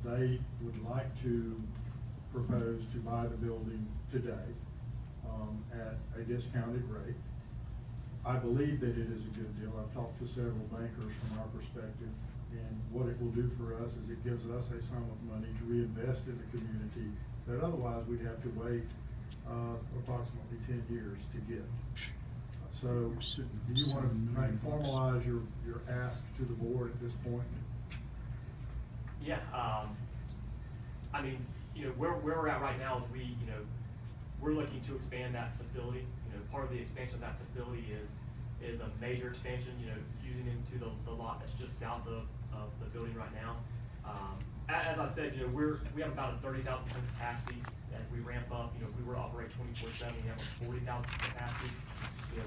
They would like to propose to buy the building today at a discounted rate. I believe that it is a good deal. I've talked to several bankers from our perspective, and what it will do for us is it gives us a sum of money to reinvest in the community that otherwise we'd have to wait approximately 10 years to get. So, do you want to formalize your ask to the board at this point? Yeah, I mean, where we're at right now is we're looking to expand that facility. Part of the expansion of that facility is a major expansion, using into the lot that's just south of the building right now. As I said, we have about a 30,000 ton capacity. As we ramp up, if we were to operate 24/7, we have a 40,000 capacity.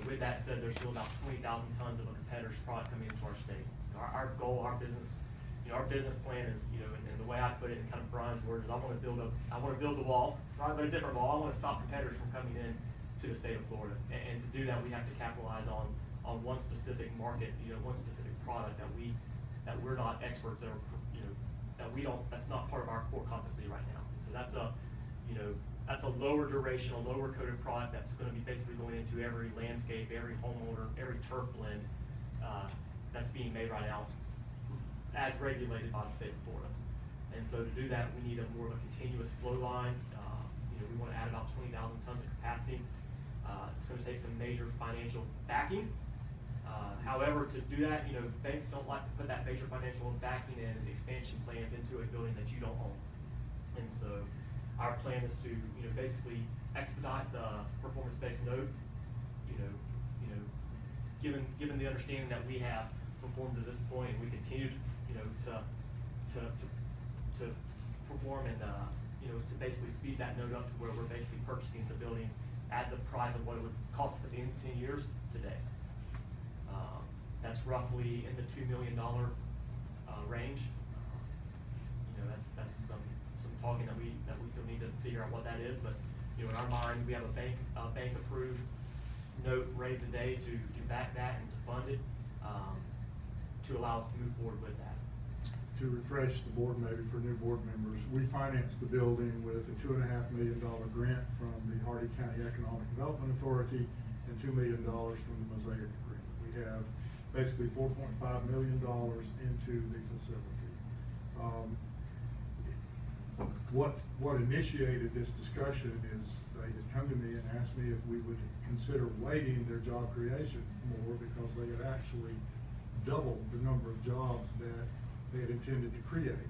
With that said, there's still about 20,000 tons of a competitor's product coming into our state. Our goal, our business plan is, and the way I put it in kind of Brian's words, is I want to build the wall, right? But a different wall. I want to stop competitors from coming in to the state of Florida. And to do that, we have to capitalize on one specific market, one specific product that we're not experts at, that's not part of our core competency right now. So that's a lower duration, a lower coated product that's going to be basically going into every landscape, every homeowner, every turf blend that's being made right now, as regulated by the state of Florida. And so to do that, we need more of a continuous flow line. We want to add about 20,000 tons of capacity. It's going to take some major financial backing. However, to do that, banks don't like to put that major financial backing and expansion plans into a building that you don't own. And so our plan is to, basically expedite the performance-based note, given the understanding that we have performed to this point, and we continue to perform and, to basically speed that note up to where we're basically purchasing the building at the price of what it would cost us at the end of 10 years today. That's roughly in the $2 million range. That's some talking that we still need to figure out what that is. But in our mind, we have a bank approved note ready today to back that and to fund it, to allow us to move forward with that. To refresh the board, maybe for new board members, we financed the building with a $2.5 million grant from the Hardy County Economic Development Authority and $2 million from the Mosaic Agreement. We have basically $4.5 million into the facility. What initiated this discussion is they had come to me and asked me if we would consider weighting their job creation more, because they had actually doubled the number of jobs that they had intended to create.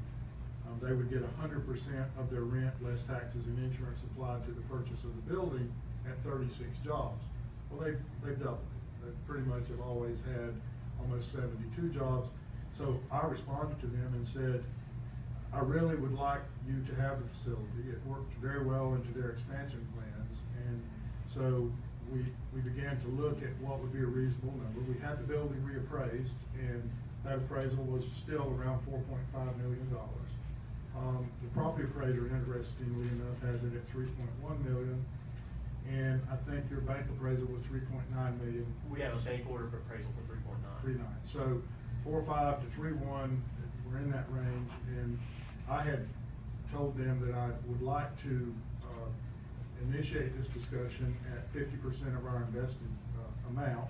They would get 100% of their rent, less taxes and insurance applied to the purchase of the building at 36 jobs. Well, they've doubled it. They pretty much have always had almost 72 jobs. So I responded to them and said, I really would like you to have the facility. It worked very well into their expansion plans. And so we began to look at what would be a reasonable number. We had the building reappraised, and that appraisal was still around $4.5 million. The property appraiser, interestingly enough, has it at $3.1 million. And I think your bank appraisal was $3.9 million. We have a bank order appraisal for 3.9. 3.9. So 4.5 to 3.1, we're in that range. And I had told them that I would like to initiate this discussion at 50% of our invested amount.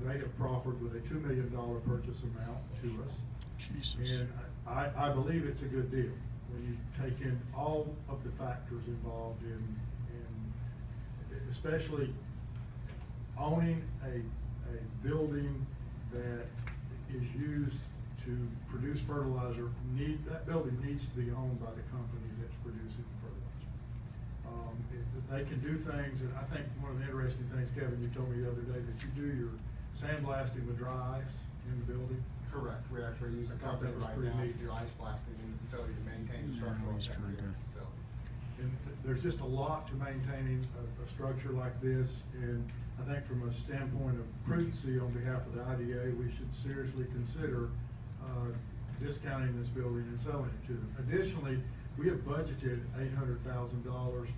They have proffered with a $2 million purchase amount to us. Jesus. And I believe it's a good deal when you take in all of the factors involved in especially owning a building that is used to produce fertilizer. That building needs to be owned by the company that's producing the fertilizer. They can do things, and I think one of the interesting things, Kevin, you told me the other day that you do your sandblasting with dry ice in the building. Correct. We actually use a company right now to do ice blasting in the facility to maintain the structural integrity of the facility. And there's just a lot to maintaining a structure like this, and I think from a standpoint of prudency on behalf of the IDA, we should seriously consider discounting this building and selling it to them. Additionally, we have budgeted $800,000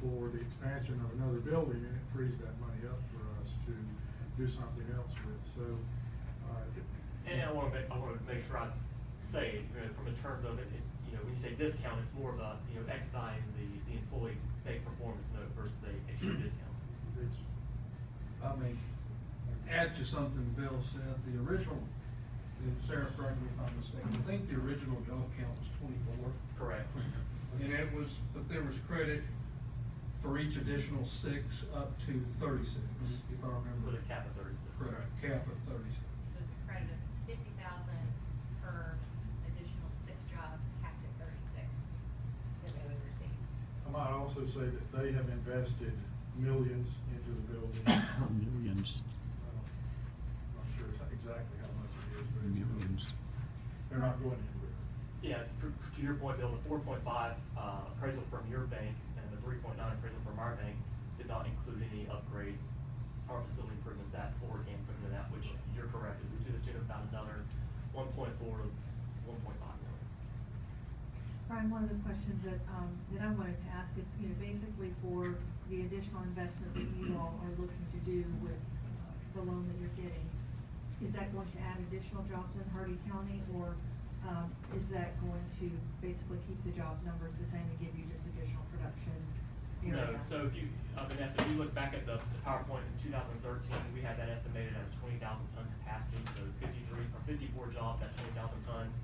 for the expansion of another building, and it frees that money up for us to do something else with. So, and I want to make sure I say, from the terms of it, when you say discount, it's more of a, expediting the employee-based performance note versus a true discount. It's, I mean, add to something Bill said, the original, and Sarah, correct me if I'm mistaken, I think the original job count was 24. Correct. And it was, but there was credit for each additional 6 up to 36, if I remember. With a cap of 36. Correct, cap of 36. There's a credit of 50,000 per additional 6 jobs, capped at 36 that they would receive. I might also say that they have invested millions into the building. Millions. I'm not sure exactly how much it is, but it's, Millions. they're not going anywhere. Yeah, to your point, Bill, the 4.5 appraisal from your bank and the 3.9 appraisal from our bank did not include any upgrades or facility improvements that Florikan put into that, which you're correct, is to the tune of about another 1.4 to 1.5 million. Brian, one of the questions that I wanted to ask is, basically for the additional investment that you all are looking to do with the loan that you're getting, is that going to add additional jobs in Hardy County, or is that going to basically keep the job numbers the same and give you just additional production area? No, so if you, Vanessa, if you look back at the PowerPoint in 2013, we had that estimated at a 20,000 ton capacity, so 54 jobs at 20,000 tons.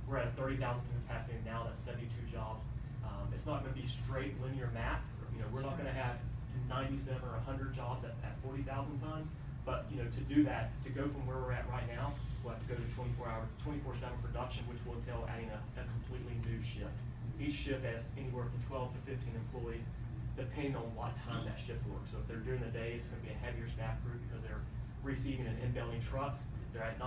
We're at a 30,000 ton capacity now, that's 72 jobs. It's not gonna be straight linear math, we're not gonna have 97 or 100 jobs at 40,000 tons, but, to do that, to go from where we're at right now, we'll have to go to 24/7 production, which will entail adding a completely new shift. Each shift has anywhere from 12 to 15 employees, depending on what time that shift works. So if they're during the day, it's gonna be a heavier staff group because they're receiving and inbounding trucks. If they're at night,